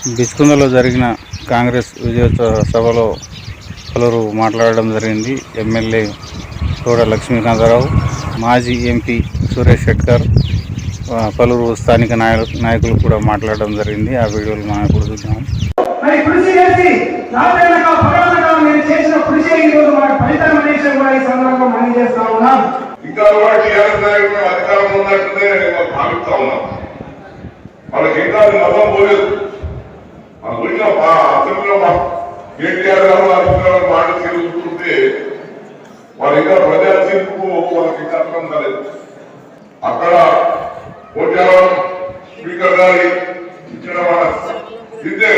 బిచ్కుందలో జరిగిన కాంగ్రెస్ విజయోత్సవ సభలో పలువురు మాట్లాడడం జరిగింది. ఎమ్మెల్యే తోట లక్ష్మీకాంతారావు, మాజీ ఎంపీ సురేష్ షెట్కర్, పలువురు స్థానిక నాయకులు కూడా మాట్లాడడం జరిగింది. ఆ వీడియోలు మనం ఇప్పుడు చూద్దాం. ఇంకా కూడా టీఆర్ఎస్ నాయకులు అధికారం ఉన్నట్లే భావిస్తా ఉన్నాం. వాళ్ళకి ఇంకా నమ్మకం పోలేదు. ఆ గుడిలో అసెంబ్లీలో కేటీఆర్ గారు అధికారులు మాట తిరుగుతుంటే వాళ్ళు ఇంకా ప్రజా తీర్పు వాళ్ళకి ఇంకా అర్థం కాలేదు. అక్కడ పోచారం స్పీకర్ గారి ఇచ్చిన మన ఇదే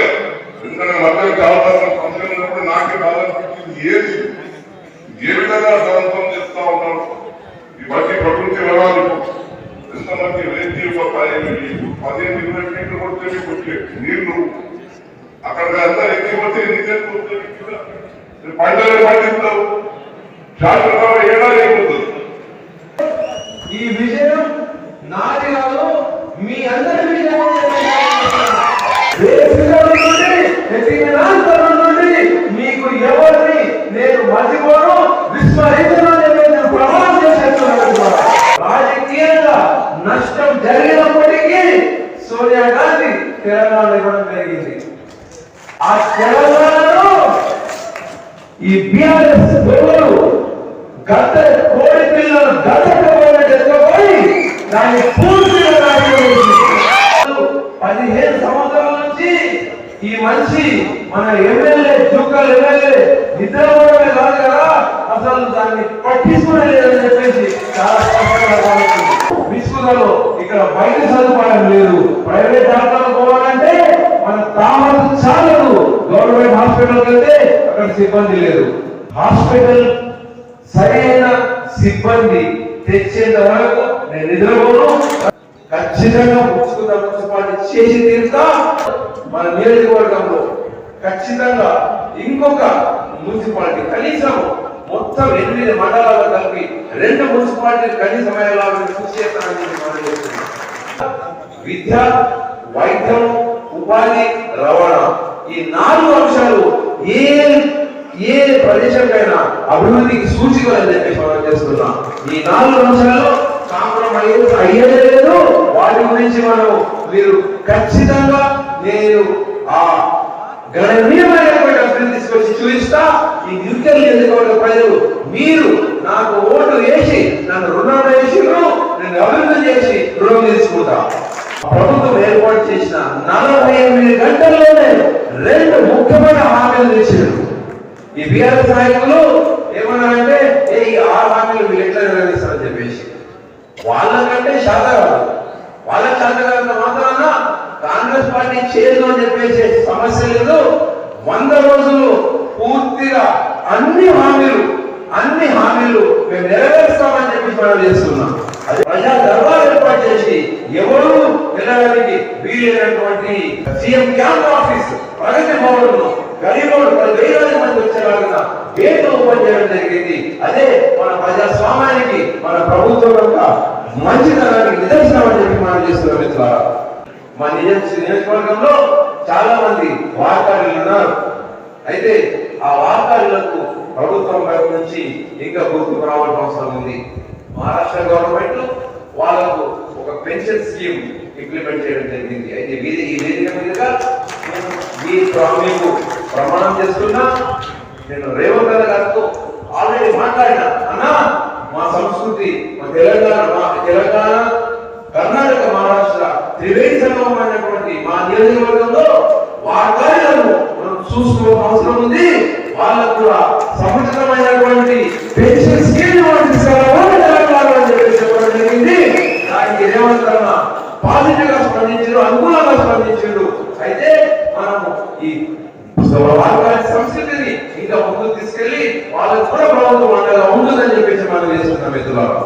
ఎందుకంటే మధ్యలో కావాల్సిన సంస్థలు ఉన్నప్పుడు నాకే కావాలనిపించింది ఏది ఏ విధంగా సంవత్సరం చేస్తా ఉన్నాడు. ఈ మధ్య ప్రకృతి వరాలు ఎంతమంది రేజీ 15-20 మీటర్లు కొడితే మీకు వచ్చే నీళ్లు అక్కడ అంతా ఎక్కిపోతే పంటలు పండిస్తావు శాస్త్రంగా ఏడాది అయిపోతుంది. ఈ విజయం నాది కాదు, మీ అందరి విజయం. మీకు ఎవరిని నేను మర్చిపోను, విస్మరించను నేను ప్రమాణం చేసేస్తున్నాను. రాజకీయంగా నష్టం జరిగినప్పటికీ సోనియా గాంధీ తెలంగాణ ఇవ్వడం జరిగింది. ఆ తెలంగాణలో ఈ బిఆర్ఎస్ దొంగలు గత కోడి పిల్లలు గతపోయి దాన్ని పూర్తిగా 15 సంవత్సరాల నుంచి ఈ మనిషి మన ఎమ్మెల్యే జూకల్ ఎమ్మెల్యే నిద్రపోవడమే కాదు కదా, అసలు దాన్ని పట్టించుకునే లేదని చెప్పేసి చాలా స్పష్టంగా విసుగుదలో ఇక్కడ బయట సదుపాయం లేదు. ప్రైవేట్ డాక్టర్లు పోవాలంటే మన తామర చాలదు. గవర్నమెంట్ హాస్పిటల్కి వెళ్తే అక్కడ సిబ్బంది లేదు. హాస్పిటల్ సరైన సిబ్బంది తెచ్చేంత వరకు నేను నిద్రపోను. ఖచ్చితంగా మున్సిపాలిటీ చేసి తీరుతా. మన నియోజకవర్గంలో ఖచ్చితంగా ఇంకొక మున్సిపాలిటీ కనీసం మొత్తం 8 మండలాలు కలిపి 2 మున్సిపాలిటీలు కనీసం కృషి చేస్తానని విద్య, వైద్యం, ఉపాధి, రవాణా ఈ 4 అంశాలు ఏ ప్రదేశంకైనా అభివృద్ధికి సూచికలని చెప్పి మనం చేస్తున్నాం. ఈ 4 అంశాలు కాంప్రమైజ్ అయ్యేదే లేదు. వాటి గురించి మీరు ఖచ్చితంగా నేను ఆ గణనీయమైనటువంటి అభివృద్ధి తీసుకొచ్చి చూపిస్తా. ఈ న్యూట్రల్ నియోజకవర్గ ప్రజలు మీరు నాకు ఓటు వేసి నన్ను రుణం వేసిరు, నేను అభివృద్ధి చేసి రుణం తీసుకుంటా. ప్రభుత్వం ఏర్పాటు చేసిన 48 గంటల్లోనే 2 ముఖ్యమైన హామీలు తెచ్చారు. ఈ బీఆర్ఎస్ నాయకులు ఏమన్నారంటే ఈ 6 హామీలు మీరు ఎట్లా నిర్వహిస్తారని చెప్పేసి వాళ్ళకంటే వాళ్ళకి శాతకాలంత మాత్రాన కాంగ్రెస్ పార్టీ చేయదు అని చెప్పేసి సమస్య లేదు. 100 రోజులు పూర్తిగా అన్ని హామీలు మేము నెరవేరుస్తామని చెప్పి మనం చేస్తున్నాం. అది ప్రజా దర్బార్ ఏర్పాటు చేసి ఎవరు వెళ్ళడానికి వీలైనటువంటి సీఎం క్యాంప్ ఆఫీస్ ప్రగతి భవన్ గరీబోడు 10,000 మంది వచ్చేలాగా గేట్లు ఓపెన్ చేయడం జరిగింది. అదే మన ప్రజాస్వామ్యానికి మన ప్రభుత్వం యొక్క మంచితనానికి నిదర్శనం అని చెప్పి మనం చేస్తున్నాం. మిత్రులారా, మా నియోజకవర్గంలో చాలా మంది వార్తాలు ఉన్నారు. అయితే ఆ వార్తాలకు ప్రభుత్వం వైపు నుంచి ఇంకా గుర్తుకు రావాల్సిన అవసరం ఉంది. మహారాష్ట్ర గవర్నమెంట్ వాళ్ళకు ఒక పెన్షన్ స్కీమ్ ఇంప్లిమెంట్ చేయడం జరిగింది. అయితే ఈ వేదిక మీదుగా మీకు ప్రమాణం చేస్తున్నా. నేను రేవంత్ గారితో ఆల్రెడీ మాట్లాడినా, అన్నా మా సంస్కృతి మా తెలంగాణ కర్ణాటక మహారాష్ట్ర త్రివేణి సంగమమైనటువంటి మా నియోజకవర్గంలో వార్తలను మనం చూసుకోవాల్సిన అవసరం ఉంది. వాళ్ళకు కూడా సముచితమైనటువంటి పెన్షన్ స్కీమ్ తెలంగాణ చెప్పడం జరిగింది. దానికి రేవంత్ పాజిటివ్ గా స్పందించారు, అనుకూలంగా స్పందించారు. అయితే మనము ఈ సంస్కృతిని ఇంకా ముందుకు తీసుకెళ్లి వాళ్ళకు కూడా ప్రభుత్వం అండగా ఉంటుందని చెప్పేసి మనం చేస్తున్నాం. మిత్రులారా,